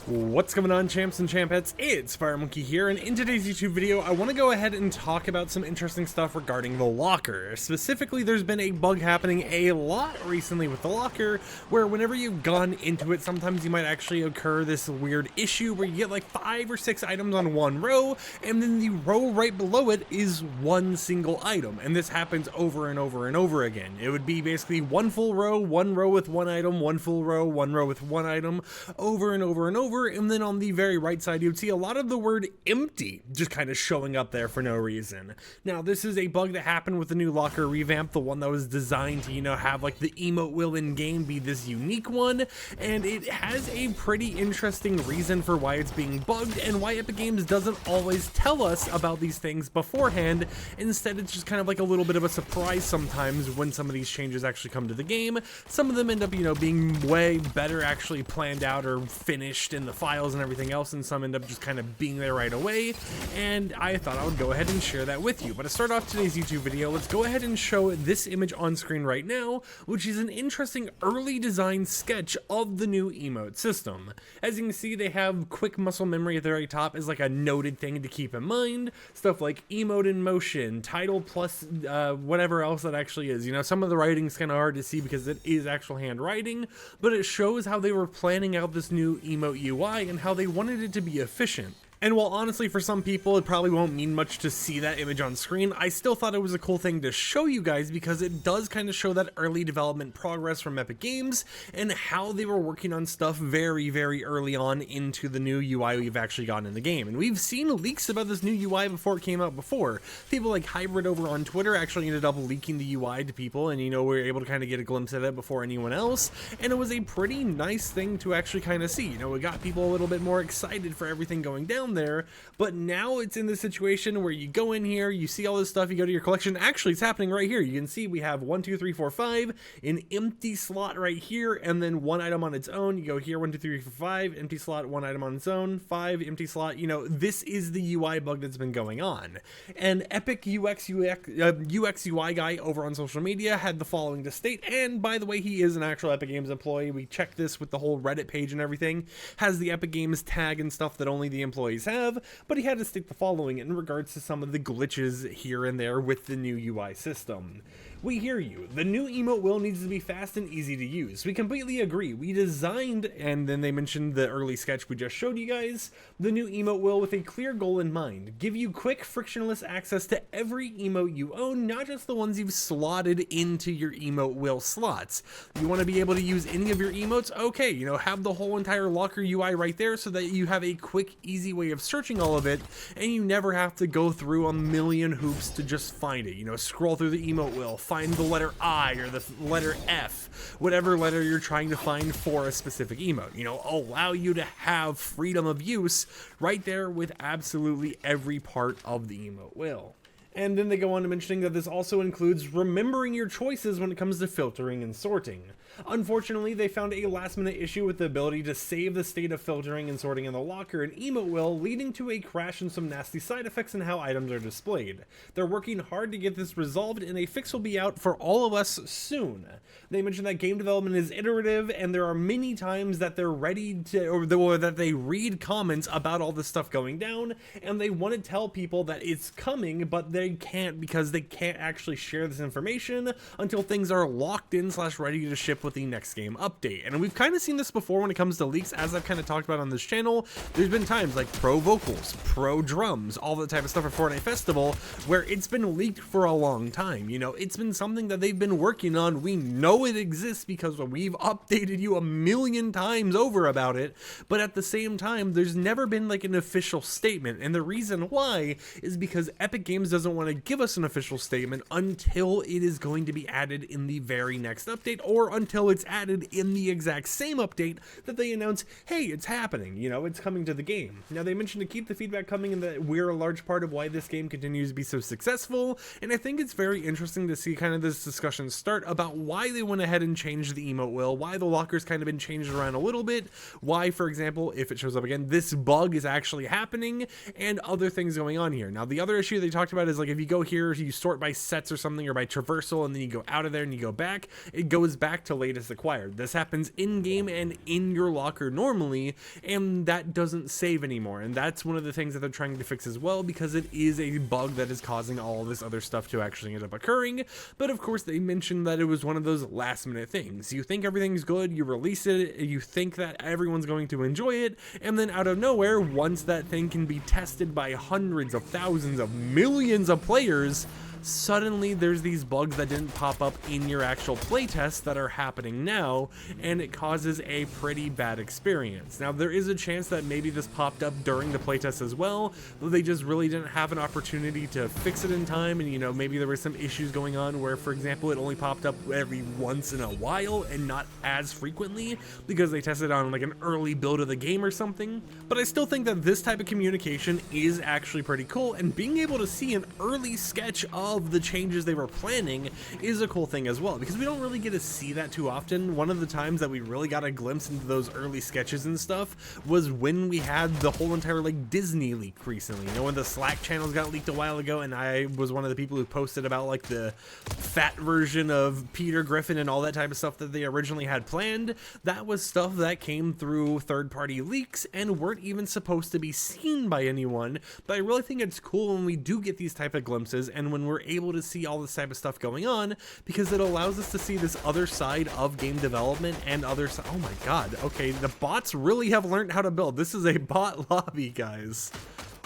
What's going on, champs and champettes? It's FireMonkey here, and in today's YouTube video, I want to go ahead and talk about some interesting stuff regarding the locker. Specifically, there's been a bug happening a lot recently with the locker, where whenever you've gone into it, sometimes you might actually occur this weird issue where you get like 5 or 6 items on one row, and then the row right below it is one single item, and this happens over and over and over again. It would be basically one full row, one row with one item, one full row, one row with one item, over and over and over. And then on the very right side, you would see a lot of the word empty just kind of showing up there for no reason. Now, this is a bug that happened with the new locker revamp, the one that was designed to, have like the emote wheel in game be this unique one, and it has a pretty interesting reason for why it's being bugged and why Epic Games doesn't always tell us about these things beforehand. Instead, it's just kind of like a little bit of a surprise sometimes when some of these changes actually come to the game. Some of them end up, being way better actually planned out or finished in the files and everything else, and some end up just kind of being there right away, and I thought I would go ahead and share that with you. But to start off today's YouTube video, let's go ahead and show this image on screen right now, which is an interesting early design sketch of the new emote system. As you can see, they have quick muscle memory at the very top as like a noted thing to keep in mind, stuff like emote in motion, title plus whatever else that actually is. Some of the writing's kind of hard to see because it is actual handwriting, but it shows how they were planning out this new emote UI and how they wanted it to be efficient. And while honestly for some people it probably won't mean much to see that image on screen, I still thought it was a cool thing to show you guys because it does kind of show that early development progress from Epic Games and how they were working on stuff very, very early on into the new UI we've actually gotten in the game. And we've seen leaks about this new UI before it came out before. People like Hybrid over on Twitter actually ended up leaking the UI to people, and we were able to kind of get a glimpse at it before anyone else, and it was a pretty nice thing to actually kind of see. It got people a little bit more excited for everything going down there. But now it's in the situation where you go in here, you see all this stuff, you go to your collection. Actually, it's happening right here. You can see we have 1 2 3 4 5, an empty slot right here, and then one item on its own. You go here, 1 2 3 4 5, empty slot, one item on its own, 5 empty slot. This is the UI bug that's been going on. And Epic UX UI guy over on social media had the following to state, and by the way, he is an actual Epic Games employee. We checked this with the whole Reddit page and everything, has the Epic Games tag and stuff that only the employees have, but he had to state the following in regards to some of the glitches here and there with the new UI system. We hear you. The new emote wheel needs to be fast and easy to use. We completely agree. We designed, and then they mentioned the early sketch we just showed you guys, the new emote wheel with a clear goal in mind. Give you quick, frictionless access to every emote you own, not just the ones you've slotted into your emote wheel slots. You want to be able to use any of your emotes? Okay, have the whole entire locker UI right there so that you have a quick, easy way of searching all of it, and you never have to go through a million hoops to just find it. Scroll through the emote wheel, find the letter I or the letter F, whatever letter you're trying to find for a specific emote. Allow you to have freedom of use right there with absolutely every part of the emote wheel. And then they go on to mentioning that this also includes remembering your choices when it comes to filtering and sorting. Unfortunately, they found a last-minute issue with the ability to save the state of filtering and sorting in the locker and emote wheel, leading to a crash and some nasty side effects in how items are displayed. They're working hard to get this resolved, and a fix will be out for all of us soon. They mentioned that game development is iterative, and there are many times that they're ready to, or that they read comments about all this stuff going down, and they want to tell people that it's coming, but they can't because they can't actually share this information until things are locked in / ready to ship with the next game update. And we've kind of seen this before when it comes to leaks, as I've kind of talked about on this channel. There's been times like pro vocals, pro drums, all that type of stuff at Fortnite Festival where it's been leaked for a long time. It's been something that they've been working on. We know it exists because we've updated you a million times over about it, but at the same time, there's never been like an official statement. And the reason why is because Epic Games doesn't want to give us an official statement until it is going to be added in the very next update, or until it's added in the exact same update that they announce, hey, it's happening, it's coming to the game. Now, they mentioned to keep the feedback coming and that we're a large part of why this game continues to be so successful, and I think it's very interesting to see kind of this discussion start about why they went ahead and changed the emote wheel, why the locker's kind of been changed around a little bit, why, for example, if it shows up again, this bug is actually happening, and other things going on here. Now, the other issue they talked about is is like if you go here, you sort by sets or something, or by traversal, and then you go out of there and you go back, it goes back to latest acquired. This happens in game and in your locker normally, and that doesn't save anymore. And that's one of the things that they're trying to fix as well, because it is a bug that is causing all this other stuff to actually end up occurring. But of course, they mentioned that it was one of those last minute things. You think everything's good, you release it, you think that everyone's going to enjoy it, and then out of nowhere, once that thing can be tested by hundreds of thousands of millions of players, suddenly there's these bugs that didn't pop up in your actual playtest that are happening now, and it causes a pretty bad experience. Now, there is a chance that maybe this popped up during the playtest as well, though they just really didn't have an opportunity to fix it in time, and maybe there were some issues going on where, for example, it only popped up every once in a while and not as frequently because they tested on like an early build of the game or something. But I still think that this type of communication is actually pretty cool, and being able to see an early sketch of the changes they were planning is a cool thing as well, because we don't really get to see that too often. One of the times that we really got a glimpse into those early sketches and stuff was when we had the whole entire like Disney leak recently. When the Slack channels got leaked a while ago, and I was one of the people who posted about like the fat version of Peter Griffin and all that type of stuff that they originally had planned. That was stuff that came through third-party leaks and weren't even supposed to be seen by anyone. But I really think it's cool when we do get these type of glimpses, and when we're able to see all this type of stuff going on, because it allows us to see this other side of game development and other side. Oh my god, okay, the bots really have learned how to build. This is a bot lobby, guys.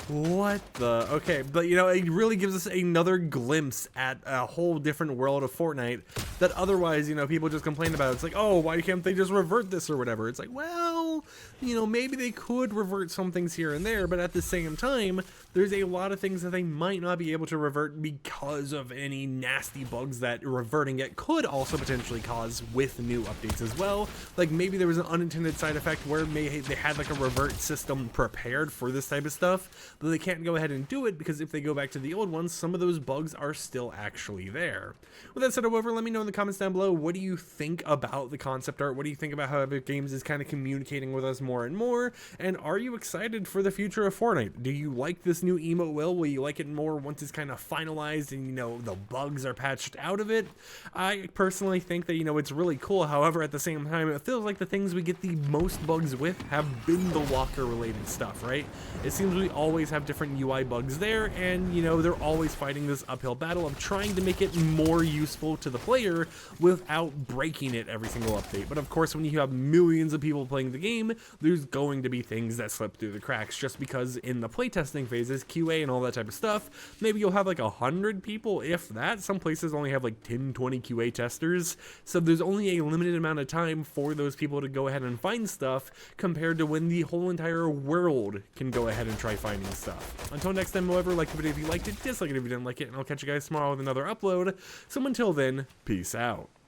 What the? Okay, but it really gives us another glimpse at a whole different world of Fortnite that otherwise, people just complain about. It's like, oh, why can't they just revert this or whatever? It's like, well, maybe they could revert some things here and there, but at the same time, there's a lot of things that they might not be able to revert because of any nasty bugs that reverting it could also potentially cause with new updates as well. Like maybe there was an unintended side effect where they had like a revert system prepared for this type of stuff, but they can't go ahead and do it because if they go back to the old ones, some of those bugs are still actually there. With that said, however, let me know in the comments down below, what do you think about the concept art? What do you think about how Epic Games is kind of communicating with us more and more? And are you excited for the future of Fortnite? Do you like this new emote will you like it more once it's kind of finalized and the bugs are patched out of it? I personally think that it's really cool. However, at the same time, it feels like the things we get the most bugs with have been the locker related stuff, right? It seems we always have different UI bugs there, and they're always fighting this uphill battle of trying to make it more useful to the player without breaking it every single update. But of course, when you have millions of people playing the game, there's going to be things that slip through the cracks, just because in the playtesting phases, QA and all that type of stuff, maybe you'll have like 100 people, if that. Some places only have like 10-20 QA testers, so there's only a limited amount of time for those people to go ahead and find stuff, compared to when the whole entire world can go ahead and try finding stuff. Until next time, however, like the video if you liked it, dislike it if you didn't like it, and I'll catch you guys tomorrow with another upload. So until then, peace out.